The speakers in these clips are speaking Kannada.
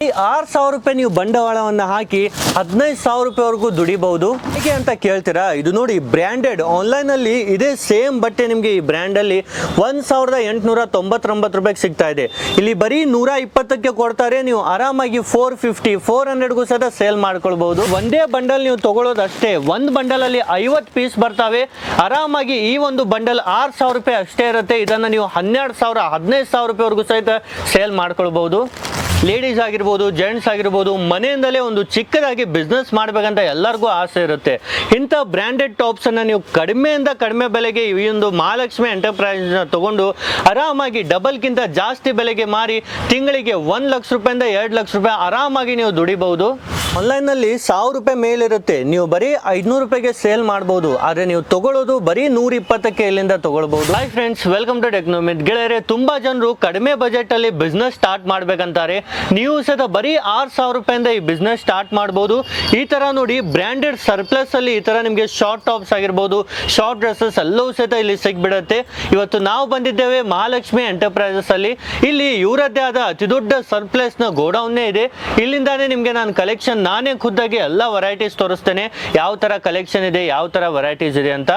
ಈ 6,000 ರೂಪಾಯಿ ನೀವು ಬಂಡವಾಳವನ್ನು ಹಾಕಿ 15,000 ರೂಪಾಯಿವರೆಗೂ ದುಡಿಬಹುದು. ಹೇಗೆ ಅಂತ ಕೇಳ್ತೀರಾ? ಇದು ನೋಡಿ, ಬ್ರ್ಯಾಂಡೆಡ್ ಆನ್ಲೈನಲ್ಲಿ ಇದೇ ಸೇಮ್ ಬಟ್ಟೆ ನಿಮಗೆ ಈ ಬ್ರ್ಯಾಂಡಲ್ಲಿ 1,899 ರೂಪಾಯಿಗೆ ಸಿಗ್ತಾ ಇದೆ. ಇಲ್ಲಿ ಬರೀ 120ಕ್ಕೆ ಕೊಡ್ತಾರೆ. ನೀವು ಆರಾಮಾಗಿ 450 400ಗೂ ಸಹ ಸೇಲ್ ಮಾಡ್ಕೊಳ್ಬಹುದು. ಒಂದೇ ಬಂಡಲ್ ನೀವು ತಗೊಳ್ಳೋದಷ್ಟೇ. ಒಂದು ಬಂಡಲಲ್ಲಿ 50 ಪೀಸ್ ಬರ್ತವೆ. ಆರಾಮಾಗಿ ಈ ಒಂದು ಬಂಡಲ್ 6,000 ರೂಪಾಯಿ ಅಷ್ಟೇ ಇರುತ್ತೆ. ಇದನ್ನು ನೀವು 12,000 15,000 ರೂಪಾಯಿವರೆಗೂ ಸಹಿತ ಸೇಲ್ ಮಾಡ್ಕೊಳ್ಬಹುದು. ಲೇಡೀಸ್ ಆಗಿರ್ಬೋದು, ಜೆಂಟ್ಸ್ ಆಗಿರ್ಬೋದು, ಮನೆಯಿಂದಲೇ ಒಂದು ಚಿಕ್ಕದಾಗಿ ಬಿಸ್ನೆಸ್ ಮಾಡಬೇಕಂತ ಎಲ್ಲರಿಗೂ ಆಸೆ ಇರುತ್ತೆ. ಇಂಥ ಬ್ರ್ಯಾಂಡೆಡ್ ಟಾಪ್ಸನ್ನು ನೀವು ಕಡಿಮೆಯಿಂದ ಕಡಿಮೆ ಬೆಲೆಗೆ ಈ ಒಂದು ಮಹಾಲಕ್ಷ್ಮಿ ಎಂಟರ್ಪ್ರೈಸ್ನ ತಗೊಂಡು ಆರಾಮಾಗಿ ಡಬಲ್ಗಿಂತ ಜಾಸ್ತಿ ಬೆಲೆಗೆ ಮಾರಿ ತಿಂಗಳಿಗೆ 1 ಲಕ್ಷ ರೂಪಾಯಿಂದ 2 ಲಕ್ಷ ರೂಪಾಯಿ ಆರಾಮಾಗಿ ನೀವು ದುಡಿಬಹುದು. ಆನ್ಲೈನ್ನಲ್ಲಿ 1,000 ರೂಪಾಯಿ ಮೇಲಿರುತ್ತೆ. ನೀವು ಬರೀ 500 ರೂಪಾಯಿಗೆ ಸೇಲ್ ಮಾಡ್ಬೋದು. ಆದರೆ ನೀವು ತಗೊಳ್ಳೋದು ಬರೀ 120ಕ್ಕೆ ಇಲ್ಲಿಂದ ತಗೊಳ್ಬಹುದು. Hi friends, welcome to ಟೆಕ್ನೋಮಿತ್. ಗೆಳೆಯರೆ, ತುಂಬಾ ಜನರು ಕಡಿಮೆ ಬಜೆಟ್ ಅಲ್ಲಿ ಬಿಸ್ನೆಸ್ ಸ್ಟಾರ್ಟ್ ಮಾಡ್ಬೇಕಂತಾರೆ. ನೀವು ಸಹ ಬರೀ 6,000 ರೂಪಾಯಿಂದ ಈ ಬಿಸ್ನೆಸ್ ಸ್ಟಾರ್ಟ್ ಮಾಡ್ಬೋದು. ಈ ತರ ನೋಡಿ, ಬ್ರ್ಯಾಂಡೆಡ್ ಸರ್ಪ್ಲಸ್ ಅಲ್ಲಿ ಈ ತರ ನಿಮಗೆ ಶಾರ್ಟ್ ಟಾಪ್ಸ್ ಆಗಿರ್ಬೋದು, ಶಾರ್ಟ್ ಡ್ರೆಸ್ಸಸ್ ಎಲ್ಲವೂ ಸಹಿತ ಇಲ್ಲಿ ಸಿಗ್ಬಿಡುತ್ತೆ. ಇವತ್ತು ನಾವು ಬಂದಿದ್ದೇವೆ ಮಹಾಲಕ್ಷ್ಮಿ ಎಂಟರ್ಪ್ರೈಸಸ್ ಅಲ್ಲಿ. ಇಲ್ಲಿ ಇವರದ್ದೇ ಆದ ಅತಿ ದೊಡ್ಡ ಸರ್ಪ್ಲಸ್ ನ ಗೋಡೌನ್ನೇ ಇದೆ. ಇಲ್ಲಿಂದಾನೇ ನಿಮಗೆ ನಾನು ಕಲೆಕ್ಷನ್ ನಾನೇ ಖುದ್ದಾಗಿ ಎಲ್ಲ ವೆರೈಟೀಸ್ ತೋರಿಸ್ತೇನೆ. ಯಾವ ತರ ಕಲೆಕ್ಷನ್ ಇದೆ, ಯಾವ ತರ ವೆರೈಟೀಸ್ ಇದೆ ಅಂತ.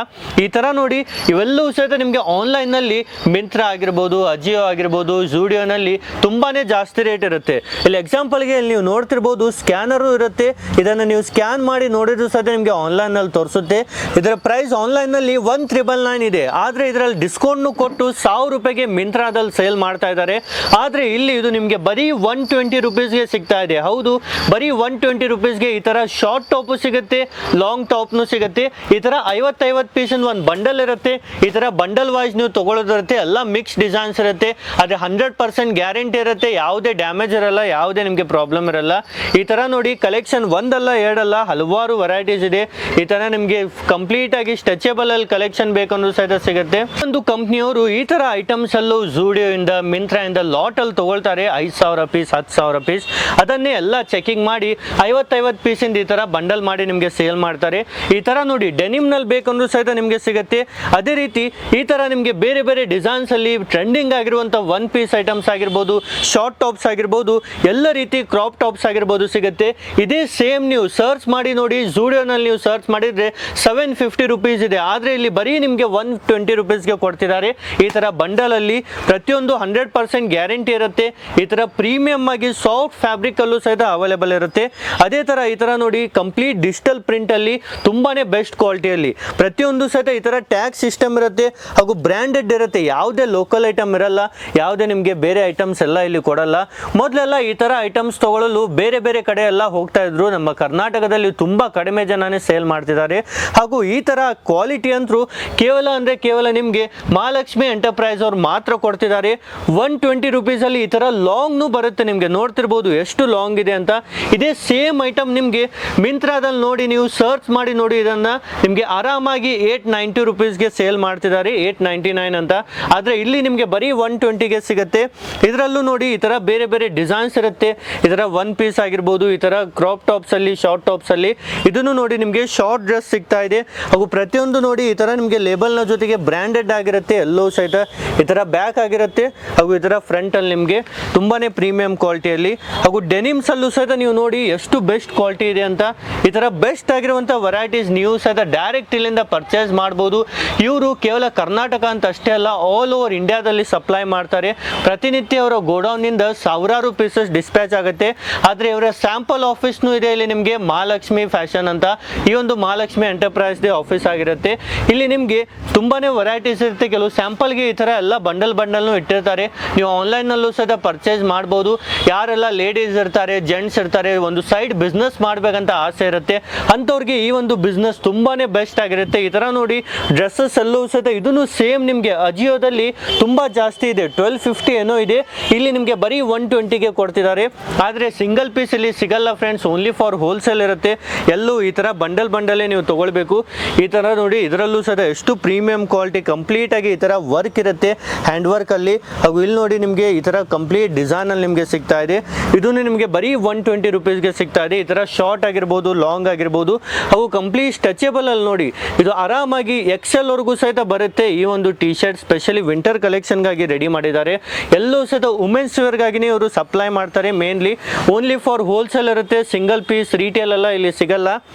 ಈ ತರ ನೋಡಿ, ಇವೆಲ್ಲವೂ ಸಹಿತ ನಿಮಗೆ ಆನ್ಲೈನ್ ನಲ್ಲಿ ಮಿಂತ್ರಾ ಆಗಿರ್ಬೋದು, ಅಜಿಯೋ ಆಗಿರ್ಬೋದು, ಜೂಡಿಯೋನಲ್ಲಿ ತುಂಬಾನೇ ಜಾಸ್ತಿ ರೇಟ್ ಇರುತ್ತೆ. ಇಲ್ಲಿ ಎಕ್ಸಾಂಪಲ್ಗೆ ನೀವು ನೋಡ್ತಿರ್ಬೋದು, ಸ್ಕ್ಯಾನರು ಇರುತ್ತೆ. ಇದನ್ನು ನೀವು ಸ್ಕ್ಯಾನ್ ಮಾಡಿ ನೋಡಿದ್ರು ಸಹ ನಿಮಗೆ ಆನ್ಲೈನ್ ನಲ್ಲಿ ತೋರಿಸುತ್ತೆ. ಇದರ ಪ್ರೈಸ್ ಆನ್ಲೈನ್ ನಲ್ಲಿ 1,999 ಇದೆ. ಆದ್ರೆ ಇದರಲ್ಲಿ ಡಿಸ್ಕೌಂಟ್ ಕೊಟ್ಟು 1,000 ರೂಪಾಯಿಗೆ ಮಿಂತ್ರಾದಲ್ಲಿ ಸೇಲ್ ಮಾಡ್ತಾ ಇದ್ದಾರೆ. ಆದ್ರೆ ಇಲ್ಲಿ ಇದು ನಿಮಗೆ ಬರೀ 120 ರೂಪೀಸ್ಗೆ ಸಿಗ್ತಾ ಇದೆ. ಹೌದು, ಬರೀ 120 ರೂಪೀಸ್ಗೆ ಈ ತರ ಶಾರ್ಟ್ ಟಾಪು ಸಿಗುತ್ತೆ, ಲಾಂಗ್ ಟಾಪ್ನು ಸಿಗುತ್ತೆ. ಈ ತರ 50 ಪೀಸ್ ಒಂದು ಬಂಡಲ್ ಇರುತ್ತೆ. ಈ ತರ ಬಂಡಲ್ ವೈಸ್ ನೀವು ತಗೊಳ್ಳೋದಿರುತ್ತೆ. ಎಲ್ಲ ಮಿಕ್ಸ್ ಡಿಸೈನ್ಸ್ ಇರುತ್ತೆ. ಆದ್ರೆ 100% ಗ್ಯಾರಂಟಿ ಇರುತ್ತೆ. ಯಾವುದೇ ಡ್ಯಾಮೇಜ್ ಇರಲ್ಲ, ಯಾವುದೇ ನಿಮಗೆ ಪ್ರಾಬ್ಲಮ್ ಇರಲ್ಲ. ಈ ತರ ನೋಡಿ, ಕಲೆಕ್ಷನ್ ಒಂದಲ್ಲ ಎರಡಲ್ಲ ಹಲವಾರು ವೆರೈಟೀಸ್ ಇದೆ. ಈ ತರ ನಿಮಗೆ ಕಂಪ್ಲೀಟ್ ಆಗಿ ಸ್ಟ್ರೆಚಬಲ್ ಅಲ್ಲಿ ಕಲೆಕ್ಷನ್ ಬೇಕಂದ್ರೂ ಸಹಿತ ಸಿಗುತ್ತೆ. ಒಂದು ಕಂಪ್ನಿಯವರು ಈ ತರ ಐಟಮ್ಸ್ ಅಲ್ಲೂ ಜೂಡಿಯೋ ಇಂದ, ಮಿಂತ್ರಾ ಇಂದ ಲಾಟ್ ಅಲ್ಲಿ ತಗೊಳ್ತಾರೆ. 5,000 ಪೀಸ್, 10,000 ಪೀಸ್, ಅದನ್ನೇ ಎಲ್ಲ ಚೆಕಿಂಗ್ ಮಾಡಿ 50 ಪೀಸ್ ಇಂದ ಈ ತರ ಬಂಡಲ್ ಮಾಡಿ ನಿಮಗೆ ಸೇಲ್ ಮಾಡ್ತಾರೆ. ಈ ತರ ನೋಡಿ, ಡೆನಿಮ್ ನಲ್ಲಿ ಬೇಕಂದ್ರೂ ಸಹಿತ ನಿಮಗೆ ಸಿಗುತ್ತೆ. ಅದೇ ರೀತಿ ಈ ತರ ನಿಮಗೆ ಬೇರೆ ಬೇರೆ ಡಿಸೈನ್ಸ್ ಅಲ್ಲಿ ಟ್ರೆಂಡಿಂಗ್ ಆಗಿರುವಂತ 1 ಪೀಸ್ ಐಟಮ್ಸ್ ಆಗಿರ್ಬೋದು, ಶಾರ್ಟ್ ಟಾಪ್ಸ್ ಆಗಿರ್ಬೋದು, ಎಲ್ಲ ರೀತಿ ಕ್ರಾಪ್ ಟಾಪ್ಸ್ ಆಗಿರ್ಬೋದು ಸಿಗುತ್ತೆ. ಇದೇ ಸೇಮ್ ನೀವು ಸರ್ಚ್ ಮಾಡಿ ನೋಡಿ, ಜೂಡಿಯೋನಲ್ಲಿ ನೀವು ಸರ್ಚ್ ಮಾಡಿದ್ರೆ 750 ರೂಪೀಸ್ ಇದೆ. ಆದ್ರೆ ಇಲ್ಲಿ ಬರೀ ನಿಮಗೆ 120 ರೂಪೀಸ್ಗೆ ಕೊಡ್ತಿದ್ದಾರೆ. ಈ ತರ ಬಂಡಲ್ ಅಲ್ಲಿ ಪ್ರತಿಯೊಂದು 100% ಗ್ಯಾರಂಟಿ ಇರುತ್ತೆ. ಈ ತರ ಪ್ರೀಮಿಯಂ ಆಗಿ ಸಾಫ್ಟ್ ಫ್ಯಾಬ್ರಿಕ್ ಅಲ್ಲೂ ಸಹಿತ ಅವೈಲೇಬಲ್ ಇರುತ್ತೆ. ಅದೇ ತರ ಈ ತರ ನೋಡಿ, ಕಂಪ್ಲೀಟ್ ಡಿಜಿಟಲ್ ಪ್ರಿಂಟ್ ಅಲ್ಲಿ ತುಂಬಾನೇ ಬೆಸ್ಟ್ ಕ್ವಾಲಿಟಿಯಲ್ಲಿ ಪ್ರತಿಯೊಂದು ಸಹಿತ ಈ ತರ ಟ್ಯಾಗ್ ಸಿಸ್ಟಮ್ ಇರುತ್ತೆ. ಹಾಗೂ ಬ್ರ್ಯಾಂಡೆಡ್ ಇರುತ್ತೆ. ಯಾವುದೇ ಲೋಕಲ್ ಐಟಮ್ ಇರಲ್ಲ, ಯಾವುದೇ ನಿಮಗೆ ಬೇರೆ ಐಟಮ್ಸ್ ಎಲ್ಲ ಇಲ್ಲಿ ಕೊಡಲ್ಲ. ಮೊದಲೆಲ್ಲ ಈ ತರ ಐಟಮ್ಸ್ ತಗೊಳ್ಳಲು ಬೇರೆ ಬೇರೆ ಕಡೆ ಎಲ್ಲ ಹೋಗ್ತಾ ಇದ್ರು. ನಮ್ಮ ಕರ್ನಾಟಕದಲ್ಲಿ ತುಂಬಾ ಕಡಿಮೆ ಜನನೇ ಸೇಲ್ ಮಾಡ್ತಿದ್ದಾರೆ. ಹಾಗೂ ಈ ತರ ಕ್ವಾಲಿಟಿ ಅಂತೂ ಕೇವಲ ನಿಮಗೆ ಮಹಾಲಕ್ಷ್ಮಿ ಎಂಟರ್ಪ್ರೈಸ್ ಅವ್ರು ಮಾತ್ರ ಕೊಡ್ತಿದ್ದಾರೆ. 120 ರೂಪೀಸ್ ಅಲ್ಲಿ ಈ ತರ ಲಾಂಗ್ನು ಬರುತ್ತೆ. ನಿಮಗೆ ನೋಡ್ತಿರ್ಬೋದು ಎಷ್ಟು ಲಾಂಗ್ ಇದೆ ಅಂತ. ಇದೇ ಸೇಮ್ ಐಟಮ್ ನಿಮಗೆ ಮಿಂತ್ರಾದಲ್ಲಿ ನೋಡಿ, ನೀವು ಸರ್ಚ್ ಮಾಡಿ ನೋಡಿ, ಇದನ್ನ ನಿಮಗೆ ಆರಾಮಾಗಿ 890 ರೂಪೀಸ್ಗೆ ಸೇಲ್ ಮಾಡ್ತಿದ್ದಾರೆ, 899 ಅಂತ. ಆದ್ರೆ ಇಲ್ಲಿ ನಿಮಗೆ ಬರೀ 120ಗೆ ಸಿಗುತ್ತೆ. ಇದರಲ್ಲೂ ನೋಡಿ, ಈ ತರ ಬೇರೆ ಬೇರೆ ಡಿಸೈನ್ಸ್ ಇರುತ್ತೆ. ಇದರ 1 ಪೀಸ್ ಆಗಿರ್ಬೋದು, ಈ ತರ ಕ್ರಾಪ್ ಟಾಪ್ಸ್ ಅಲ್ಲಿ, ಶಾರ್ಟ್ ಟಾಪ್ಸ್ ಅಲ್ಲಿ ಇದನ್ನು ನೋಡಿ ನಿಮಗೆ ಶಾರ್ಟ್ ಡ್ರೆಸ್ ಸಿಗ್ತಾ ಇದೆ. ಹಾಗೂ ಪ್ರತಿಯೊಂದು ನೋಡಿ ಈ ತರ ನಿಮಗೆ ಲೇಬಲ್ ನ ಜೊತೆಗೆ ಬ್ರ್ಯಾಂಡೆಡ್ ಆಗಿರುತ್ತೆ. ಎಲ್ಲೋ ಸಹಿತ ಈ ತರ ಬ್ಯಾಕ್ ಆಗಿರುತ್ತೆ. ಹಾಗೂ ಈ ತರ ಫ್ರಂಟ್ ಅಲ್ಲಿ ನಿಮಗೆ ತುಂಬಾನೇ ಪ್ರೀಮಿಯಂ ಕ್ವಾಲಿಟಿಯಲ್ಲಿ. ಹಾಗೂ ಡೆನಿಮ್ಸ್ ಅಲ್ಲೂ ಸಹಿತ ನೀವು ನೋಡಿ ಎಷ್ಟು ಬೆಸ್ಟ್ ಕ್ವಾಲಿಟಿ ಇದೆ ಅಂತ. ಈ ತರ ಬೆಸ್ಟ್ ಆಗಿರುವಂತಹ ವೆರೈಟೀಸ್ ನೀವು ಸಹಿತ ಡೈರೆಕ್ಟ್ ಇಲ್ಲಿಂದ ಪರ್ಚೇಸ್ ಮಾಡಬಹುದು. ಇವರು ಕೇವಲ ಕರ್ನಾಟಕ ಅಂತ ಅಷ್ಟೇ ಅಲ್ಲ, ಆಲ್ ಓವರ್ ಇಂಡಿಯಾದಲ್ಲಿ ಸಪ್ಲೈ ಮಾಡ್ತಾರೆ. ಪ್ರತಿನಿತ್ಯ ಅವರ ಗೋಡೌನ್ ನಿಂದ ಸಾವಿರಾರು ಪೀಸಸ್ ಡಿಸ್ಪ್ಯಾಚ್ ಆಗುತ್ತೆ. ಆದ್ರೆ ಇವರ ಸ್ಯಾಂಪಲ್ ಆಫೀಸ್ನು ಇದೆ ಇಲ್ಲಿ ನಿಮಗೆ, ಮಹಾಲಕ್ಷ್ಮಿ ಫ್ಯಾಷನ್ ಅಂತ. ಈ ಒಂದು ಮಹಾಲಕ್ಷ್ಮಿ ಎಂಟರ್ಪ್ರೈಸ್ ದೇ ಆಫೀಸ್ ಆಗಿರುತ್ತೆ. ಇಲ್ಲಿ ನಿಮಗೆ ತುಂಬಾನೇ ವೆರೈಟೀಸ್ ಇರುತ್ತೆ. ಕೆಲವು ಸ್ಯಾಂಪಲ್ಗೆ ಈ ತರ ಎಲ್ಲ ಬಂಡಲ್ನು ಇಟ್ಟಿರ್ತಾರೆ. ನೀವು ಆನ್ಲೈನ್ ನಲ್ಲೂ ಸಹ ಪರ್ಚೇಸ್ ಮಾಡಬಹುದು. ಯಾರೆಲ್ಲ ಲೇಡೀಸ್ ಇರ್ತಾರೆ, ಜೆಂಟ್ಸ್ ಇರ್ತಾರೆ, ಒಂದು ಸೈಡ್ ಬಿಸ್ನೆಸ್ ಮಾಡ್ಬೇಕಂತ ಆಸೆ ಇರುತ್ತೆ, ಅಂತವ್ರಿಗೆ ಈ ಒಂದು ಬಿಸ್ನೆಸ್ ತುಂಬಾನೇ ಬೆಸ್ಟ್ ಆಗಿರುತ್ತೆ. ಈ ತರ ನೋಡಿ, ಡ್ರೆಸ್ಸಸ್ ಎಲ್ಲವೂ ಸಹಿತ ಇದನ್ನು ಸೇಮ್ ನಿಮಗೆ ಅಜಿಯೋದಲ್ಲಿ ತುಂಬಾ ಜಾಸ್ತಿ ಇದೆ, 1250 ಏನೋ ಇದೆ. ಇಲ್ಲಿ ನಿಮಗೆ ಬರೀ 120ಗೆ ಕೊಡ್ತಿದ್ದಾರೆ. ಆದ್ರೆ ಸಿಂಗಲ್ ಪೀಸ್ ಇಲ್ಲಿ ಸಿಗಲ್ಲ ಫ್ರೆಂಡ್ಸ್, ಓನ್ಲಿ ಫಾರ್ ಹೋಲ್ಸೇಲ್ ಇರುತ್ತೆ. ಎಲ್ಲೂ ಈ ತರ ಬಂಡಲೇ ನೀವು ತಗೊಳ್ಬೇಕು. ಈ ತರ ನೋಡಿ, ಇದರಲ್ಲೂ ಸಹ ಎಷ್ಟು ಪ್ರೀಮಿಯಂ ಕ್ವಾಲಿಟಿ ಕಂಪ್ಲೀಟ್ ಆಗಿ ಈ ತರ ವರ್ಕ್ ಇರುತ್ತೆ, ಹ್ಯಾಂಡ್ ವರ್ಕ್ ಅಲ್ಲಿ. ಹಾಗೂ ಇಲ್ಲಿ ನೋಡಿ, ನಿಮಗೆ ಈ ತರ ಕಂಪ್ಲೀಟ್ ಡಿಸೈನ್ ಅಲ್ಲಿ ನಿಮಗೆ ಸಿಗ್ತಾ ಇದೆ. ಇದನ್ನು ನಿಮಗೆ ಬರೀ 120 ರೂಪೀಸ್ಗೆ ಸಿಗ್ತಾ ಸಿಗ್ತಾ ಇದೆ. ಈ ತರ ಶಾರ್ಟ್ ಆಗಿರ್ಬೋದು, ಲಾಂಗ್ ಆಗಿರ್ಬೋದು, ಅವು ಕಂಪ್ಲೀಟ್ ಸ್ಟ್ರೆಚಬಲ್ ಅಲ್ಲಿ ನೋಡಿ, ಇದು ಆರಾಮಾಗಿ ಎಕ್ಸೆಲ್ ವರೆಗೂ ಸಹಿತ ಬರುತ್ತೆ. ಈ ಒಂದು ಟಿ ಶರ್ಟ್ ಸ್ಪೆಷಲಿ ವಿಂಟರ್ ಕಲೆಕ್ಷನ್ಗಾಗಿ ರೆಡಿ ಮಾಡಿದ್ದಾರೆ. ಎಲ್ಲೂ ಸಹಿತ ವುಮೆನ್ಸ್ ವೇರ್ಗಾಗಿನೇ ಇವರು ಸಪ್ಲೈ ಮಾಡ್ತಾರೆ. ಮೇನ್ಲಿ ಓನ್ಲಿ ಫಾರ್ ಹೋಲ್ಸೇಲ್ ಇರುತ್ತೆ, ಸಿಂಗಲ್ ಪೀಸ್ ರಿಟೇಲ್ ಎಲ್ಲ ಇಲ್ಲಿ ಸಿಗಲ್ಲ.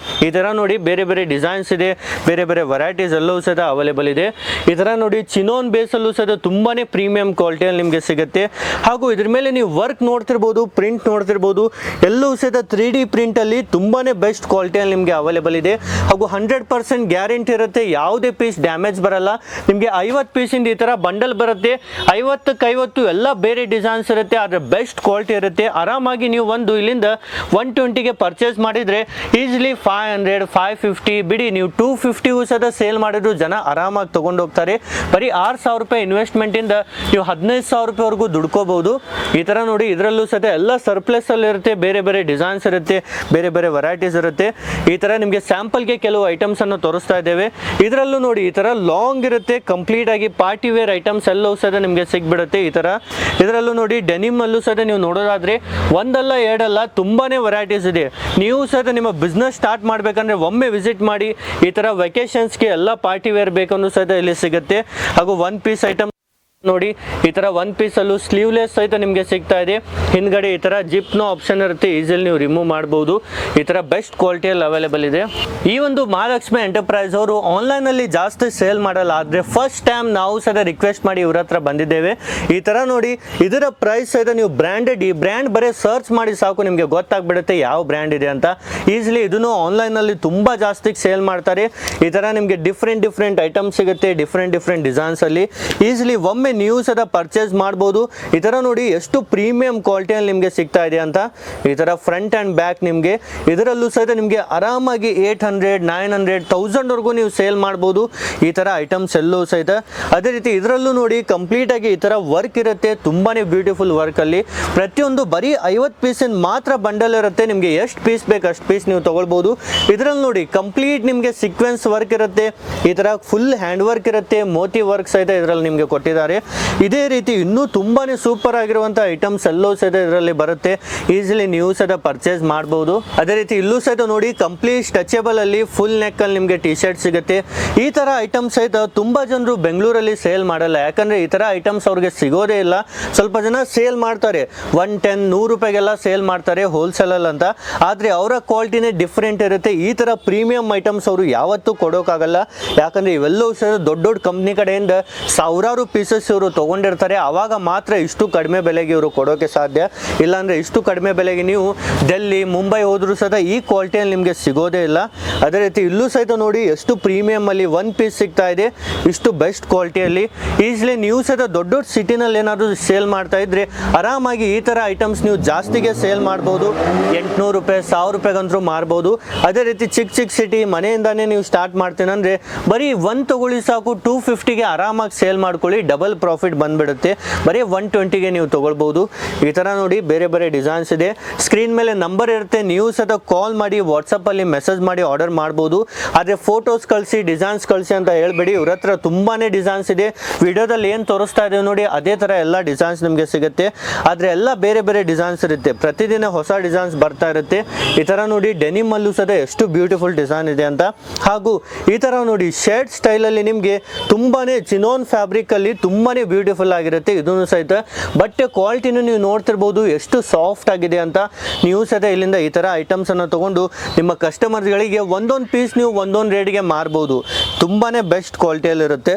ಈ ತರ ನೋಡಿ ಬೇರೆ ಬೇರೆ ಡಿಸೈನ್ಸ್ ಇದೆ, ಬೇರೆ ಬೇರೆ ವೆರೈಟೀಸ್ ಎಲ್ಲವೂ ಸಹಿತ ಅವೈಲೇಬಲ್ ಇದೆ. ಈ ತರ ನೋಡಿ ಚಿನೋನ್ ಬೇಸಲ್ಲೂ ಸಹಿತ ತುಂಬಾನೇ ಪ್ರೀಮಿಯಂ ಕ್ವಾಲಿಟಿಯಲ್ಲಿ ನಿಮಗೆ ಸಿಗುತ್ತೆ. ಹಾಗೂ ಇದ್ರ ಮೇಲೆ ನೀವು ವರ್ಕ್ ನೋಡ್ತಿರ್ಬೋದು, ಪ್ರಿಂಟ್ ನೋಡ್ತಿರ್ಬೋದು, ಎಲ್ಲವೂ ಸಹಿತ 3D ಪ್ರಿಂಟ್ ಅಲ್ಲಿ ತುಂಬಾನೇ ಬೆಸ್ಟ್ ಕ್ವಾಲಿಟಿಯಲ್ಲಿ ನಿಮಗೆ ಅವೈಲೇಬಲ್ ಇದೆ. ಹಾಗೂ 100% ಗ್ಯಾರಂಟಿ ಇರುತ್ತೆ, ಯಾವುದೇ ಪೀಸ್ ಡ್ಯಾಮೇಜ್ ಬರಲ್ಲ. ನಿಮಗೆ 50 ಪೀಸಿಂದ ಈ ತರ ಬಂಡಲ್ ಬರುತ್ತೆ. 50ಕ್ಕೆ 50 ಎಲ್ಲ ಬೇರೆ ಡಿಸೈನ್ಸ್ ಇರುತ್ತೆ, ಆದರೆ ಬೆಸ್ಟ್ ಕ್ವಾಲಿಟಿ ಇರುತ್ತೆ. ಆರಾಮಾಗಿ ನೀವು ಒಂದು ಇಲ್ಲಿಂದ 120ಗೆ ಪರ್ಚೇಸ್ ಮಾಡಿದ್ರೆ ಈಸಿಲಿ 500 550 ಬಿಡಿ, ನೀವು 250ಗೂ ಸಹ ಸೇಲ್ ಮಾಡಿದ್ರು ಜನ ಆರಾಮಾಗಿ ತಗೊಂಡು ಹೋಗ್ತಾರೆ. ಬರೀ 6,000 ರೂಪಾಯಿ ಇನ್ವೆಸ್ಟ್ಮೆಂಟ್ ಇಂದ ನೀವು 15,000 ರೂಪಾಯಿವರೆಗೂ ದುಡ್ಕೋಬಹುದು. ಈ ತರ ನೋಡಿ ಇದರಲ್ಲೂ ಸಹ ಎಲ್ಲ ಸರ್ಪ್ಲಸ್ ಅಲ್ಲಿ ಇರುತ್ತೆ, ಬೇರೆ ಬೇರೆ ಡಿಸೈನ್ಸ್ ಇರುತ್ತೆ, ಬೇರೆ ಬೇರೆ ವೆರೈಟೀಸ್ ಇರುತ್ತೆ. ಈ ತರ ನಿಮಗೆ ಸ್ಯಾಂಪಲ್ಗೆ ಕೆಲವು ಐಟಮ್ಸ್ ಅನ್ನು ತೋರಿಸ್ತಾ ಇದ್ದೇವೆ. ಇದರಲ್ಲೂ ನೋಡಿ ಈ ತರ ಲಾಂಗ್ ಇರುತ್ತೆ, ಕಂಪ್ಲೀಟ್ ಆಗಿ ಪಾರ್ಟಿ ವೇರ್ ಐಟಮ್ಸ್ ಎಲ್ಲವೂ ಸಹ ನಿಮಗೆ ಸಿಗ್ಬಿಡುತ್ತೆ. ಈ ತರ ಇದರಲ್ಲೂ ನೋಡಿ ಡೆನಿಮ್ ಅಲ್ಲೂ ಸಹ ನೀವು ನೋಡೋದಾದ್ರೆ ಒಂದಲ್ಲ ಎರಡಲ್ಲ ತುಂಬಾನೇ ವೆರೈಟೀಸ್ ಇದೆ. ನೀವು ಸಹ ನಿಮ್ಮ ಬಿಸ್ನೆಸ್ ಸ್ಟಾರ್ಟ್ ಮಾಡ್ಬೇಕಂದ್ರೆ ಒಮ್ಮೆ ವಿಸಿಟ್ ಮಾಡಿ. ಈ ತರ ವೆಕೇಶನ್ಸ್ಗೆ ಎಲ್ಲ ಪಾರ್ಟಿ ವೇರ್ ಬೇಕಂದ್ರೂ ಸಹ ಇಲ್ಲಿ ಸಿಗುತ್ತೆ. ಹಾಗೂ ಒನ್ ಪೀಸ್ ಐಟಮ್ ನೋಡಿ, ಈ ತರ ಒನ್ ಪೀಸ್ ಅಲ್ಲೂ ಸ್ಲೀವ್ಲೆಸ್ ಸಹಿತ ನಿಮಗೆ ಸಿಗ್ತಾ ಇದೆ. ಹಿಂದ್ಗಡೆ ಈ ತರ ಜಿಪ್ನೋ ಆಪ್ಷನ್ ಇರುತ್ತೆ, ಈಸಿಲಿ ನೀವು ರಿಮೂವ್ ಮಾಡಬಹುದು. ಈ ತರ ಬೆಸ್ಟ್ ಕ್ವಾಲಿಟಿಯಲ್ಲಿ ಅವೈಲೇಬಲ್ ಇದೆ. ಈ ಒಂದು ಮಹಾಲಕ್ಷ್ಮಿ ಎಂಟರ್ಪ್ರೈಸ್ ಅವರು ಆನ್ಲೈನ್ ಅಲ್ಲಿ ಜಾಸ್ತಿ ಸೇಲ್ ಮಾಡಲ್ಲ, ಆದ್ರೆ ಫಸ್ಟ್ ಟೈಮ್ ನಾವು ಸಹ ರಿಕ್ವೆಸ್ಟ್ ಮಾಡಿ ಇವ್ರ ಹತ್ರ ಬಂದಿದ್ದೇವೆ. ಈ ತರ ನೋಡಿ ಇದರ ಪ್ರೈಸ್ ಸಹಿತ ನೀವು ಬ್ರ್ಯಾಂಡೆಡ್, ಈ ಬ್ರ್ಯಾಂಡ್ ಬರೀ ಸರ್ಚ್ ಮಾಡಿ ಸಾಕು ನಿಮಗೆ ಗೊತ್ತಾಗ್ಬಿಡುತ್ತೆ ಯಾವ ಬ್ರ್ಯಾಂಡ್ ಇದೆ ಅಂತ. ಈಸಿಲಿ ಇದನ್ನು ಆನ್ಲೈನ್ ಅಲ್ಲಿ ತುಂಬಾ ಜಾಸ್ತಿ ಸೇಲ್ ಮಾಡ್ತಾರೆ. ಈ ತರ ನಿಮಗೆ ಡಿಫ್ರೆಂಟ್ ಐಟಮ್ಸ್ ಸಿಗುತ್ತೆ, ಡಿಫ್ರೆಂಟ್ ಡಿಸೈನ್ಸ್ ಅಲ್ಲಿ. ಈಸಿಲಿ ಒಮ್ಮೆ ನೀವು ಸಹ ಪರ್ಚೇಸ್ ಮಾಡಬಹುದು. ಈ ತರ ನೋಡಿ ಎಷ್ಟು ಪ್ರೀಮಿಯಂ ಕ್ವಾಲಿಟಿಯಲ್ಲಿ ನಿಮಗೆ ಸಿಗ್ತಾ ಇದೆ ಅಂತ. ಈ ತರ ಫ್ರಂಟ್ ಅಂಡ್ ಬ್ಯಾಕ್ ನಿಮಗೆ ಇದರಲ್ಲೂ ಸಹಿತ ನಿಮಗೆ ಆರಾಮಾಗಿ 800 900 1000 ವರೆಗೂ ನೀವು ಸೇಲ್ ಮಾಡಬಹುದು ಈ ತರ ಐಟಮ್ಸ್ ಎಲ್ಲೂ ಸಹಿತ. ಅದೇ ರೀತಿ ಇದರಲ್ಲೂ ನೋಡಿ ಕಂಪ್ಲೀಟ್ ಆಗಿ ಈ ತರ ವರ್ಕ್ ಇರುತ್ತೆ, ತುಂಬಾನೇ ಬ್ಯೂಟಿಫುಲ್ ವರ್ಕ್ ಅಲ್ಲಿ. ಪ್ರತಿಯೊಂದು ಬರೀ 50 ಪೀಸಿನ ಮಾತ್ರ ಬಂಡಲ್ ಇರುತ್ತೆ, ನಿಮಗೆ ಎಷ್ಟು ಪೀಸ್ ಬೇಕು ಅಷ್ಟು ಪೀಸ್ ನೀವು ತಗೊಳ್ಬಹುದು. ಇದರಲ್ಲಿ ನೋಡಿ ಕಂಪ್ಲೀಟ್ ನಿಮಗೆ ಸೀಕ್ವೆನ್ಸ್ ವರ್ಕ್ ಇರುತ್ತೆ, ಈ ತರ ಫುಲ್ ಹ್ಯಾಂಡ್ ವರ್ಕ್ ಇರುತ್ತೆ, ಮೋತಿ ವರ್ಕ್ ಸಹಿತ ಇದರಲ್ಲಿ ನಿಮಗೆ ಕೊಟ್ಟಿದ್ದಾರೆ. ಇದೇ ರೀತಿ ಇನ್ನೂ ತುಂಬಾನೇ ಸೂಪರ್ ಆಗಿರುವಂತಹ ಐಟಮ್ಸ್ ಎಲ್ಲವೂ ಸಹಿತ ಇದರಲ್ಲಿ ಬರುತ್ತೆ. ಈಸಿಲಿ ನೀವು ಸಹ ಪರ್ಚೇಸ್ ಮಾಡಬಹುದು. ಅದೇ ರೀತಿ ಇಲ್ಲೂ ಸಹಿತ ನೋಡಿ ಕಂಪ್ಲೀಟ್ ಸ್ಟ್ರೆಚಬಲ್ ಅಲ್ಲಿ ಫುಲ್ ನೆಕ್ ಅಲ್ಲಿ ನಿಮಗೆ ಟಿ ಶರ್ಟ್ ಸಿಗುತ್ತೆ. ಈ ತರ ಐಟಮ್ಸ್ ಸಹಿತ ತುಂಬಾ ಜನರು ಬೆಂಗಳೂರಲ್ಲಿ ಸೇಲ್ ಮಾಡಲ್ಲ, ಯಾಕಂದ್ರೆ ಈ ತರ ಐಟಮ್ಸ್ ಅವ್ರಿಗೆ ಸಿಗೋದೇ ಇಲ್ಲ. ಸ್ವಲ್ಪ ಜನ ಸೇಲ್ ಮಾಡ್ತಾರೆ, 110 100 ರೂಪಾಯಿಗೆಲ್ಲ ಸೇಲ್ ಮಾಡ್ತಾರೆ ಹೋಲ್ಸೇಲ್ ಅಲ್ಲಿ ಅಂತ, ಆದ್ರೆ ಅವರ ಕ್ವಾಲಿಟಿನೇ ಡಿಫ್ರೆಂಟ್ ಇರುತ್ತೆ. ಈ ತರ ಪ್ರೀಮಿಯಂ ಐಟಮ್ಸ್ ಅವರು ಯಾವತ್ತೂ ಕೊಡೋಕ್ಕಾಗಲ್ಲ, ಯಾಕಂದ್ರೆ ಇವೆಲ್ಲವೂ ಸಹ ದೊಡ್ಡ ದೊಡ್ಡ ಕಂಪ್ನಿ ಕಡೆಯಿಂದ ಸಾವಿರಾರು ಪೀಸಸ್ ಇವರು ತಗೊಂಡಿರ್ತಾರೆ. ಆವಾಗ ಮಾತ್ರ ಇಷ್ಟು ಕಡಿಮೆ ಬೆಲೆಗೆ ಇವರು ಕೊಡೋಕೆ ಸಾಧ್ಯ. ಇಲ್ಲಾಂದ್ರೆ ಇಷ್ಟು ಕಡಿಮೆ ಬೆಲೆಗೆ ನೀವು ಡೆಲ್ಲಿ ಮುಂಬೈ ಹೋದ್ರೂ ಸಹ ಈ ಕ್ವಾಲಿಟಿಯಲ್ಲಿ ನಿಮಗೆ ಸಿಗೋದೇ ಇಲ್ಲ. ಅದೇ ರೀತಿ ಇಲ್ಲೂ ಸಹಿತ ನೋಡಿ ಎಷ್ಟು ಪ್ರೀಮಿಯಂ ಅಲ್ಲಿ ಒನ್ ಪೀಸ್ ಸಿಗ್ತಾ ಇದೆ, ಇಷ್ಟು ಬೆಸ್ಟ್ ಕ್ವಾಲಿಟಿಯಲ್ಲಿ. ಈಸಿಲಿ ನೀವು ಸಹಿತ ದೊಡ್ಡ ದೊಡ್ಡ ಸಿಟಿನಲ್ಲಿ ಏನಾದರೂ ಸೇಲ್ ಮಾಡ್ತಾ ಇದ್ರೆ ಆರಾಮಾಗಿ ಈ ತರ ಐಟಮ್ಸ್ ನೀವು ಜಾಸ್ತಿಗೆ ಸೇಲ್ ಮಾಡ್ಬೋದು. 800 ರೂಪಾಯಿ 1000 ರೂಪಾಯಿಗಂತೂ ಮಾರ್ಬೋದು. ಅದೇ ರೀತಿ ಚಿಕ್ಕ ಸಿಟಿ ಮನೆಯಿಂದಾನೇ ನೀವು ಸ್ಟಾರ್ಟ್ ಮಾಡ್ತೀನಿ ಅಂದ್ರೆ ಬರೀ ಒಂದು ತಗೊಳ್ಳಿ ಸಾಕು, 250ಗೆ ಆರಾಮಾಗಿ ಸೇಲ್ ಮಾಡ್ಕೊಳ್ಳಿ, ಡಬಲ್ ಪ್ರಾಫಿಟ್ ಬಂದ್ಬಿಡುತ್ತೆ. ಬರೀ 120ಗೆ ನೀವು ತಗೊಳ್ಬಹುದು. ಈ ತರ ನೋಡಿ ಬೇರೆ ಬೇರೆ ಡಿಸೈನ್ಸ್ ಇದೆ. ಸ್ಕ್ರೀನ್ ಮೇಲೆ ನಂಬರ್ ಇರುತ್ತೆ, ನೀವು ಸಹ ಕಾಲ್ ಮಾಡಿ ವಾಟ್ಸಪ್ ಅಲ್ಲಿ ಮೆಸೇಜ್ ಮಾಡಿ ಆರ್ಡರ್ ಮಾಡಬಹುದು. ಆದ್ರೆ ಫೋಟೋಸ್ ಕಳಿಸಿ ಡಿಸೈನ್ಸ್ ಕಳಿಸಿ ಅಂತ ಹೇಳ್ಬೇಡಿ, ಇವ್ರ ಹತ್ರ ತುಂಬಾನೇ ಡಿಸೈನ್ಸ್ ಇದೆ. ವಿಡಿಯೋದಲ್ಲಿ ಏನು ತೋರಿಸ್ತಾ ಇದೆ ನೋಡಿ ಅದೇ ತರ ಎಲ್ಲ ಡಿಸೈನ್ಸ್ ನಿಮಗೆ ಸಿಗುತ್ತೆ, ಆದ್ರೆ ಎಲ್ಲ ಬೇರೆ ಬೇರೆ ಡಿಸೈನ್ಸ್ ಇರುತ್ತೆ. ಪ್ರತಿದಿನ ಹೊಸ ಡಿಸೈನ್ಸ್ ಬರ್ತಾ ಇರುತ್ತೆ. ಈ ತರ ನೋಡಿ ಡೆನಿಮ್ ಅಲ್ಲೂ ಸಹ ಎಷ್ಟು ಬ್ಯೂಟಿಫುಲ್ ಡಿಸೈನ್ ಇದೆ ಅಂತ. ಹಾಗೂ ಈ ತರ ನೋಡಿ ಶರ್ಟ್ ಸ್ಟೈಲ್ ಅಲ್ಲಿ ನಿಮಗೆ ತುಂಬಾನೇ ಚಿನೋನ್ ಫ್ಯಾಬ್ರಿಕ್ ಅಲ್ಲಿ ತುಂಬಾನೇ ಬ್ಯೂಟಿಫುಲ್ ಆಗಿರುತ್ತೆ. ಇದನ್ನು ಸಹಿತ ಬಟ್ಟೆ ಕ್ವಾಲಿಟಿನೂ ನೀವು ನೋಡ್ತಿರ್ಬೋದು ಎಷ್ಟು ಸಾಫ್ಟ್ ಆಗಿದೆ ಅಂತ. ನೀವು ಸಹಿತ ಇಲ್ಲಿಂದ ಈ ತರ ಐಟಮ್ಸ್ ಅನ್ನು ತಗೊಂಡು ನಿಮ್ಮ ಕಸ್ಟಮರ್ಸ್ಗಳಿಗೆ ಒಂದೊಂದು ಪೀಸ್ ನೀವು ಒಂದೊಂದು ರೇಟ್ಗೆ ಮಾರಬಹುದು. ತುಂಬಾನೇ ಬೆಸ್ಟ್ ಕ್ವಾಲಿಟಿಯಲ್ಲಿ ಇರುತ್ತೆ.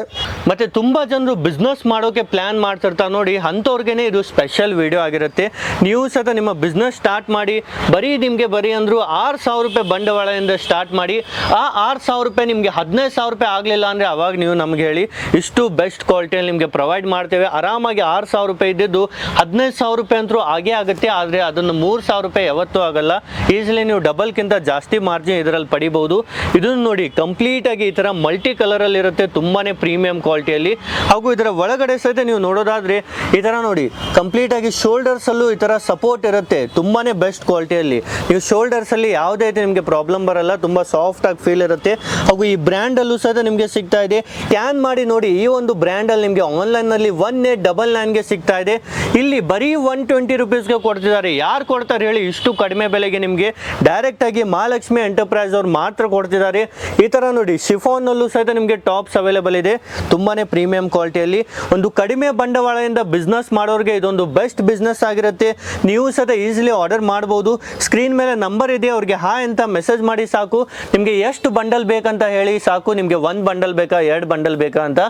ಮತ್ತೆ ತುಂಬಾ ಜನರು ಬಿಸ್ನೆಸ್ ಮಾಡೋಕೆ ಪ್ಲಾನ್ ಮಾಡ್ತಿರ್ತಾರೆ ನೋಡಿ, ಅಂಥವ್ರಿಗೇನೆ ಇದು ಸ್ಪೆಷಲ್ ವಿಡಿಯೋ ಆಗಿರುತ್ತೆ. ನೀವು ಸಹ ನಿಮ್ಮ ಬಿಸ್ನೆಸ್ ಸ್ಟಾರ್ಟ್ ಮಾಡಿ, ಬರೀ ಅಂದ್ರು 6,000 ರೂಪಾಯಿ ಬಂಡವಾಳದಿಂದ ಸ್ಟಾರ್ಟ್ ಮಾಡಿ. ಆ 6,000 ರೂಪಾಯಿ ನಿಮಗೆ 15,000 ರೂಪಾಯಿ ಆಗಲಿಲ್ಲ ಅಂದರೆ ಅವಾಗ ನೀವು ನಮ್ಗೆ ಹೇಳಿ, ಇಷ್ಟು ಬೆಸ್ಟ್ ಕ್ವಾಲಿಟಿಯಲ್ಲಿ ನಿಮಗೆ ಪ್ರೊವೈಡ್ ಮಾಡ್ತೇವೆ. ಆರಾಮಾಗಿ 6,000 ರೂಪಾಯಿ ಇದ್ದಿದ್ದು 15,000 ರೂಪಾಯಿ ಅಂತೂ ಆಗೇ ಆಗುತ್ತೆ, ಆದರೆ ಅದನ್ನು 3,000 ರೂಪಾಯಿ ಯಾವತ್ತೂ ಆಗಲ್ಲ. ಈಸಿಲಿ ನೀವು ಡಬಲ್ಗಿಂತ ಜಾಸ್ತಿ ಮಾರ್ಜಿನ್ ಇದರಲ್ಲಿ ಪಡಿಬಹುದು. ಇದನ್ನು ನೋಡಿ ಕಂಪ್ಲೀಟ್ ಆಗಿ ಈ ಥರ ಮಲ್ಟಿ ಕಲರಲ್ಲಿ ಇರುತ್ತೆ, ತುಂಬಾನೇ ಪ್ರೀಮಿಯಂ ಕ್ವಾಲಿಟಿಯಲ್ಲಿ. ಹಾಗೂ ಇದರ ಒಳಗಡೆ ಸಹಿತ ನೀವು ನೋಡೋದಾದ್ರೆ ಈ ಥರ ನೋಡಿ ಕಂಪ್ಲೀಟ್ ಆಗಿ ಶೋಲ್ಡರ್ಸ್ ಅಲ್ಲೂ ಈ ಥರ ಸಪೋರ್ಟ್ ಇರುತ್ತೆ, ತುಂಬಾನೇ ಬೆಸ್ಟ್ ಕ್ವಾಲಿಟಿಯಲ್ಲಿ. ನೀವು ಶೋಲ್ಡರ್ಸ್ ಅಲ್ಲಿ ಯಾವುದೇ ರೀತಿ ನಿಮಗೆ ಪ್ರಾಬ್ಲಮ್ ಬರಲ್ಲ, ತುಂಬಾ ಸಾಫ್ಟ್ ಆಗಿ ಫೀಲ್ ಇರುತ್ತೆ. ಹಾಗೂ ಈ ಬ್ರ್ಯಾಂಡ್ ಅಲ್ಲೂ ಸಹ ನಿಮಗೆ ಸಿಗ್ತಾ ಇದೆ. ಕ್ಯಾನ್ ಮಾಡಿ ನೋಡಿ, ಈ ಒಂದು ಬ್ರ್ಯಾಂಡ್ ಅಲ್ಲಿ ನಿಮಗೆ ಆನ್ಲೈನ್ ಆನ್ಲೈನಲ್ಲಿ 1899ಗೆ ಸಿಗ್ತಾ ಇದೆ. ಇಲ್ಲಿ ಬರೀ 120 ರುಪೀಸ್ಗೆ ಕೊಡ್ತಿದ್ದಾರೆ. ಯಾರು ಕೊಡ್ತಾರೆ ಹೇಳಿ ಇಷ್ಟು ಕಡಿಮೆ ಬೆಲೆಗೆ? ನಿಮಗೆ ಡೈರೆಕ್ಟ್ ಆಗಿ ಮಹಾಲಕ್ಷ್ಮಿ ಎಂಟರ್ಪ್ರೈಸ್ ಅವ್ರು ಮಾತ್ರ ಕೊಡ್ತಿದ್ದಾರೆ. ಈ ತರ ನೋಡಿ ಶಿಫಾನ್ ನಲ್ಲೂ ಸಹಿತ ನಿಮಗೆ ಟಾಪ್ಸ್ ಅವೈಲೇಬಲ್ ಇದೆ, ತುಂಬಾನೇ ಪ್ರೀಮಿಯಂ ಕ್ವಾಲಿಟಿಯಲ್ಲಿ. ಒಂದು ಕಡಿಮೆ ಬಂಡವಾಳದಿಂದ ಬಿಸ್ನೆಸ್ ಮಾಡೋರಿಗೆ ಇದೊಂದು ಬೆಸ್ಟ್ ಬಿಸ್ನೆಸ್ ಆಗಿರುತ್ತೆ. ನೀವು ಸಹಿತ ಈಸಿಲಿ ಆರ್ಡರ್ ಮಾಡಬಹುದು. ಸ್ಕ್ರೀನ್ ಮೇಲೆ ನಂಬರ್ ಇದೆ, ಅವ್ರಿಗೆ ಹಾಯ್ ಅಂತ ಮೆಸೇಜ್ ಮಾಡಿ ಸಾಕು. ನಿಮಗೆ ಎಷ್ಟು ಬಂಡಲ್ ಬೇಕಂತ ಹೇಳಿ ಸಾಕು. ನಿಮಗೆ ಒಂದು ಬಂಡಲ್ ಬೇಕಾ, 2 ಬಂಡಲ್ ಬೇಕಾ ಅಂತ.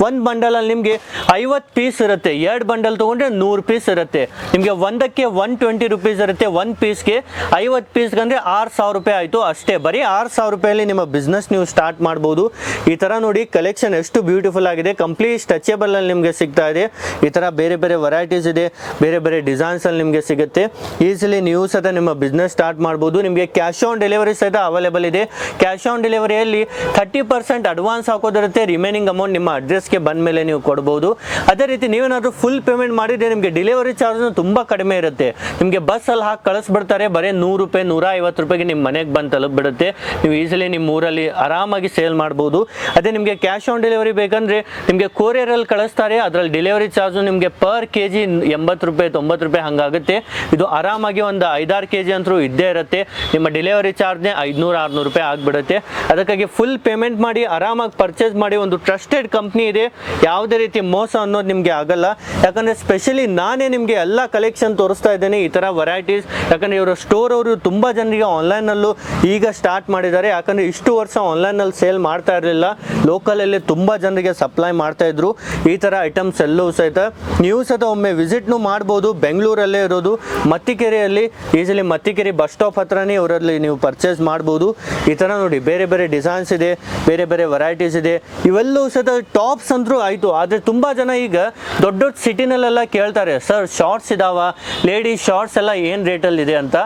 ಒಂದು ಬಂಡಲ್ ಅಲ್ಲಿ ನಿಮಗೆ 50 ಪೀಸ್ ಇರುತ್ತೆ, 2 ಬಂಡಲ್ ತಗೊಂಡ್ರೆ 100 ಪೀಸ್ ಇರುತ್ತೆ. ನಿಮಗೆ ಒಂದಕ್ಕೆ 120 ರುಪೀಸ್ ಇರುತ್ತೆ, ಒಂದು ಪೀಸ್ಗೆ 50 ಪೀಸ್ಗೆ ಅಂದರೆ 6000 ರೂಪಾಯಿ ಆಯಿತು ಅಷ್ಟೇ. ಬರೀ 6000 ರೂಪಾಯಲ್ಲಿ ನಿಮ್ಮ ಬಿಸ್ನೆಸ್ ನೀವು ಸ್ಟಾರ್ಟ್ ಮಾಡ್ಬೋದು. ಈ ಥರ ನೋಡಿ ಕಲೆಕ್ಷನ್ ಎಷ್ಟು ಬ್ಯೂಟಿಫುಲ್ ಆಗಿದೆ, ಕಂಪ್ಲೀಟ್ ಸ್ಟ್ರೆಚಬಲ್ ಅಲ್ಲಿ ನಿಮಗೆ ಸಿಗ್ತಾ ಇದೆ. ಈ ಥರ ಬೇರೆ ಬೇರೆ ವೆರೈಟೀಸ್ ಇದೆ, ಬೇರೆ ಬೇರೆ ಡಿಸೈನ್ಸ್ ಅಲ್ಲಿ ನಿಮಗೆ ಸಿಗುತ್ತೆ. ಈಸಿಲಿ ನೀವು ಸಹಿತ ನಿಮ್ಮ ಬಿಸ್ನೆಸ್ ಸ್ಟಾರ್ಟ್ ಮಾಡ್ಬೋದು. ನಿಮಗೆ ಕ್ಯಾಶ್ ಆನ್ ಡೆಲಿವರಿ ಸಹಿತ ಅವೈಲೇಬಲ್ ಇದೆ. ಕ್ಯಾಶ್ ಆನ್ ಡೆಲಿವರಿಯಲ್ಲಿ 30% ಅಡ್ವಾನ್ಸ್ ಹಾಕೋದಿರುತ್ತೆ, ರಿಮೈನಿಂಗ್ ಅಮೌಂಟ್ ನಿಮ್ಮ ಅಡ್ರೆಸ್ಗೆ ಬಂದ ಮೇಲೆ ನೀವು ಕೊಡ್ಬೋದು. ಅದೇ ರೀತಿ ನೀವೇನಾದರೂ ಫುಲ್ ಪೇಮೆಂಟ್ ಮಾಡಿದರೆ ನಿಮಗೆ ಡೆಲಿವರಿ ಚಾರ್ಜ್ ತುಂಬ ಕಡಿಮೆ ಇರುತ್ತೆ. ನಿಮಗೆ ಬಸ್ಸಲ್ಲಿ ಹಾಕಿ ಕಳಿಸ್ಬಿಡ್ತಾರೆ, ಬರೀ 100 ರೂಪಾಯಿ 150 ರೂಪಾಯಿಗೆ ನಿಮ್ಮ ಮನೆಗೆ ಬಂದು ತಲುಪಿಬಿಡುತ್ತೆ. ನೀವು ಈಸಿಲಿ ನಿಮ್ಮ ಊರಲ್ಲಿ ಆರಾಮಾಗಿ ಸೇಲ್ ಮಾಡ್ಬೋದು. ಅದೇ ನಿಮಗೆ ಕ್ಯಾಶ್ ಆನ್ ಡೆಲಿವರಿ ಬೇಕಂದರೆ ನಿಮಗೆ ಕೊರಿಯರಲ್ಲಿ ಕಳಿಸ್ತಾರೆ, ಅದರಲ್ಲಿ ಡೆಲಿವರಿ ಚಾರ್ಜು ನಿಮಗೆ ಪರ್ kg 80 ರೂಪಾಯಿ 90 ರೂಪಾಯಿ ಹಂಗಾಗುತ್ತೆ. ಇದು ಆರಾಮಾಗಿ ಒಂದು 5-6 kg ಅಂತೂ ಇದ್ದೇ ಇರುತ್ತೆ. ನಿಮ್ಮ ಡೆಲಿವರಿ ಚಾರ್ಜ್ನೇ 500-600 ರೂಪಾಯಿ ಆಗಿಬಿಡುತ್ತೆ. ಅದಕ್ಕಾಗಿ ಫುಲ್ ಪೇಮೆಂಟ್ ಮಾಡಿ ಆರಾಮಾಗಿ ಪರ್ಚೇಸ್ ಮಾಡಿ. ಒಂದು ಟ್ರಸ್ಟೆಡ್ ಕಂಪ್ನಿ ಇದೆ, ಯಾವುದೇ ರೀತಿ ಮೋಸ ಅನ್ನೋದು ನಿಮಗೆ ಆಗಲ್ಲ. ಯಾಕಂದರೆ ಸ್ಪೆಷಲಿ ನಾನೇ ನಿಮಗೆ ಎಲ್ಲ ಕಲೆಕ್ಷನ್ ತೋರಿಸ್ತಾ ಇದ್ದೇನೆ, ಈ ಥರ ವೆರೈಟೀಸ್. ಯಾಕಂದರೆ ಇವರ ಸ್ಟೋರ್ ಅವರು ತುಂಬ ಜನರಿಗೆ ಆನ್ಲೈನಲ್ಲೂ ಈಗ ಸ್ಟಾರ್ಟ್ ಮಾಡಿದ್ದಾರೆ. ಯಾಕಂದರೆ ಇಷ್ಟು ವರ್ಷ ಆನ್ಲೈನಲ್ಲಿ ಸೇಲ್ ಮಾಡ್ತಾ ಇರಲಿಲ್ಲ, ಲೋಕಲಲ್ಲಿ ತುಂಬ ಜನರಿಗೆ ಸಪ್ಲೈ ಮಾಡ್ತಾ ಇದ್ರು ಈ ಥರ ಐಟಮ್ಸ್ ಎಲ್ಲವೂ ಸಹಿತ. ನೀವು ಸಹಿತ ಒಮ್ಮೆ ವಿಸಿಟ್ನು ಮಾಡ್ಬೋದು. ಬೆಂಗಳೂರಲ್ಲೇ ಇರೋದು, ಮತ್ತಿಕೆರೆಯಲ್ಲಿ. ಈಸಿಲಿ ಮತ್ತಿಕೆರೆ ಬಸ್ ಸ್ಟಾಪ್ ಹತ್ರನೇ ಇವರಲ್ಲಿ ನೀವು ಪರ್ಚೇಸ್ ಮಾಡ್ಬೋದು. ಈ ಥರ ನೋಡಿ ಬೇರೆ ಬೇರೆ ಡಿಸೈನ್ಸ್ ಇದೆ, ಬೇರೆ ಬೇರೆ ವೆರೈಟೀಸ್ ಇದೆ. ಇವೆಲ್ಲವೂ ಸಹಿತ ಟಾಪ್ಸ್ ಅಂದ್ರೂ ಆಯಿತು. ಆದರೆ ತುಂಬ ಜನ ಈಗ ದೊಡ್ಡ ದೊಡ್ಡ ಸಿಟಿನಲ್ಲೆಲ್ಲ ಕೇಳ್ತಾರೆ, ಸರ್ ಶಾರ್ಟ್ಸ್ ಇದಾವ, ಲೇಡೀಸ್ ಶಾರ್ಟ್ಸ್ ಎಲ್ಲ ಏನು ರೇಟಲ್ಲಿ ಇದೆ ಅಂತ.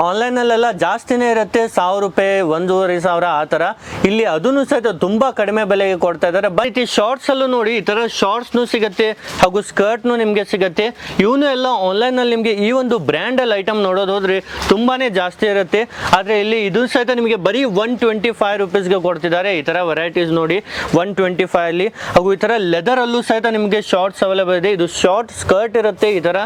ಆನ್ಲೈನಲ್ಲೆಲ್ಲ ಜಾಸ್ತಿನೇ ಇರುತ್ತೆ, 1000 ರೂಪಾಯಿ 1500 ಆ ಥರ. ಇಲ್ಲಿ ಅದನ್ನು ಸಹಿತ ತುಂಬ ಕಡಿಮೆ ಬೆಲೆಗೆ ಕೊಡ್ತಾ ಇದ್ದಾರೆ. ಬಟ್ ಈ ಶಾರ್ಟ್ಸಲ್ಲೂ ನೋಡಿ ಈ ಥರ ಶಾರ್ಟ್ಸ್ನೂ ಸಿಗುತ್ತೆ ಹಾಗೂ ಸ್ಕರ್ಟ್ನು ನಿಮಗೆ ಸಿಗುತ್ತೆ. ಇವನು ಎಲ್ಲ ಆನ್ಲೈನಲ್ಲಿ ನಿಮಗೆ ಈ ಒಂದು ಬ್ರ್ಯಾಂಡಲ್ಲಿ ಐಟಮ್ ನೋಡೋದು ಹೋದ್ರೆ ತುಂಬಾ ಜಾಸ್ತಿ ಇರುತ್ತೆ. ಆದರೆ ಇಲ್ಲಿ ಇದು ಸಹಿತ ನಿಮಗೆ ಬರೀ 125 ರುಪೀಸ್ಗೆ ಕೊಡ್ತಿದ್ದಾರೆ. ಈ ಥರ ವೆರೈಟೀಸ್ ನೋಡಿ 125 ಅಲ್ಲಿ. ಹಾಗೂ ಈ ಥರ ಲೆದರಲ್ಲೂ ಸಹಿತ ನಿಮಗೆ ಶಾರ್ಟ್ಸ್ ಅವೈಲೇಬಲ್ ಇದೆ. ಇದು ಶಾರ್ಟ್ ಸ್ಕರ್ಟ್ ಇರುತ್ತೆ, ಈ ಥರ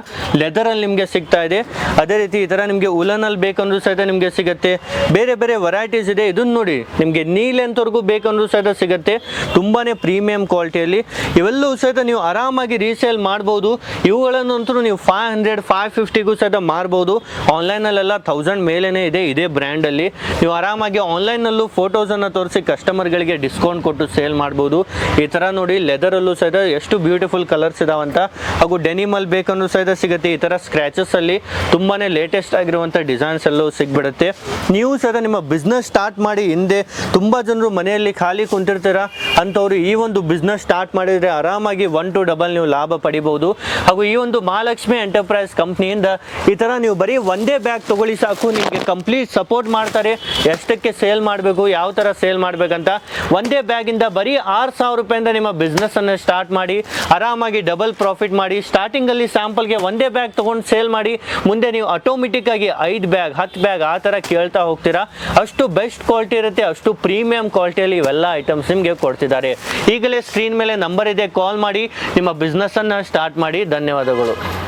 ಲೆದರಲ್ಲಿ ನಿಮಗೆ ಸಿಗ್ತಾ ಇದೆ. ಅದೇ ರೀತಿ ಈ ಥರ ನಿಮಗೆ ಉಲನಲ್ಲಿ ಬೇಕಂದ್ರೂ ಸಹಿತ ನಿಮಗೆ ಸಿಗುತ್ತೆ. ಬೇರೆ ಬೇರೆ ವೆರೈಟೀಸ್ ಇದೆ. ಇದನ್ನು ನೋಡಿ ನಿಮಗೆ ನೀ ಲೆಂತ್ವರೆಗೂ ಬೇಕಂದ್ರೂ ಸಹಿತ ಸಿಗುತ್ತೆ, ತುಂಬಾ ಪ್ರೀಮಿಯಂ ಕ್ವಾಲಿಟಿಯಲ್ಲಿ. ಇವೆಲ್ಲವೂ ಸಹಿತ ನೀವು ಆರಾಮಾಗಿ ರೀಸೇಲ್ ಮಾಡ್ಬೋದು. ಇವುಗಳನ್ನಂತೂ ನೀವು 500-550ಗೂ ಸಹಿತ ಮಾರ್ಬೋದು. ಆನ್ಲೈನಲ್ಲೆಲ್ಲ 1000 ಮೇಲೇನೆ ಇದೆ ಇದೇ ಬ್ರ್ಯಾಂಡಲ್ಲಿ. ನೀವು ಆರಾಮಾಗಿ ಆನ್ಲೈನಲ್ಲೂ ಫೋಟೋಸನ್ನು ತೋರಿಸಿ ಕಸ್ಟಮರ್ಗಳಿಗೆ ಡಿಸ್ಕೌಂಟ್ ಕೊಟ್ಟು ಸೇಲ್ ಮಾಡ್ಬೋದು. ಈ ಥರ ನೋಡಿ ಲೆದರಲ್ಲೂ ಸಹಿತ ಎಷ್ಟು ಬ್ಯೂಟಿಫುಲ್ ಕಲರ್ಸ್ ಇದಾವಂತ. ಹಾಗೂ ಡೆನಿಮಲ್ಲಿ ಬೇಕಂದ್ರೂ ಸಹಿತ ಸಿಗುತ್ತೆ. ಈ ಥರ ಸ್ಕ್ರ್ಯಾಚಸ್ಸಲ್ಲಿ ತುಂಬಾ ಲೇಟೆಸ್ಟ್ ಆಗಿರುವಂಥ ಡಿಸೈನ್ಸ್ ಎಲ್ಲವೂ ಸಿಗ್ಬಿಡುತ್ತೆ. ನೀವು ಸಹಿತ ನಿಮ್ಮ ಬಿಸ್ನೆಸ್ ಸ್ಟಾರ್ಟ್ ಮಾಡಿ, ಹಿಂದೆ ತುಂಬ ಜನರು ಮನೆಯಲ್ಲಿ ಖಾಲಿ ಕುಂತಿರ್ತೀರ ಅಂಥವ್ರು ಈ ಒಂದು ಬಿಸ್ನೆಸ್ ಸ್ಟಾರ್ಟ್ ಮಾಡಿದರೆ ಆರಾಮಾಗಿ 1 to double ನೀವು ಲಾಭ ಪಡಿಬೋದು. ಹಾಗೂ ಈ ಒಂದು ಮಹಾಲಕ್ಷ್ಮಿ ಎಂಟರ್ಪ್ರೈಸ್ ಕಂಪ್ನಿಯಿಂದ ಈ ಥರ ನೀವು ಬರೀ ಒಂದೇ ಬ್ಯಾಗ್ ತೊಗೊಳ್ಳಿ ಸಾಕು, ನಿಮಗೆ ಕಂಪ್ಲೀಟ್ ಸಪೋರ್ಟ್ ಮಾಡ್ತಾರೆ. ಎಷ್ಟಕ್ಕೆ ಸೇಲ್ ಮಾಡಬೇಕು, ಯಾವ ಥರ ಸೇಲ್ ಮಾಡಬೇಕಂತ. ಒಂದೇ ಬ್ಯಾಗಿಂದ ಬರೀ 6000 ರೂಪಾಯಿಂದ ನಿಮ್ಮ ಬಿಸ್ನೆಸ್ಸನ್ನು ಸ್ಟಾರ್ಟ್ ಮಾಡಿ ಆರಾಮಾಗಿ ಡಬಲ್ ಪ್ರಾಫಿಟ್ ಮಾಡಿ. ಸ್ಟಾರ್ಟಿಂಗಲ್ಲಿ ಸ್ಯಾಂಪಲ್ಗೆ ಒಂದೇ ಬ್ಯಾಗ್ ತೊಗೊಂಡು ಸೇಲ್ ಮಾಡಿ, ಮುಂದೆ ನೀವು ಆಟೋಮೆಟಿಕ್ ಆಗಿ 5 ಬ್ಯಾಗ್ 10 ಬ್ಯಾಗ್ ಆ ಥರ ಕೇಳ್ತಾ ಹೋಗ್ತೀರಾ. ಅಷ್ಟು ಬೆಸ್ಟ್ ಕ್ವಾಲಿಟಿ ಇರುತ್ತೆ, ಅಷ್ಟು ಪ್ರೀಮಿಯಂ ಕ್ವಾಲಿಟಿಯಲ್ಲಿ ಇವೆಲ್ಲ ಐಟಮ್ಸ್ ನಿಮಗೆ ಕೊಡ್ತಿದ್ದಾರೆ. ಈಗಲೇ ಸ್ಕ್ರೀನ್ ಮೇಲೆ ನಂಬರ್ ಇದೆ, ಕಾಲ್ ಮಾಡಿ ನಿಮ್ಮ ಬಿಸ್ನೆಸ್ಸನ್ನು ಸ್ಟಾರ್ಟ್ ಮಾಡಿ. ಧನ್ಯವಾದಗಳು.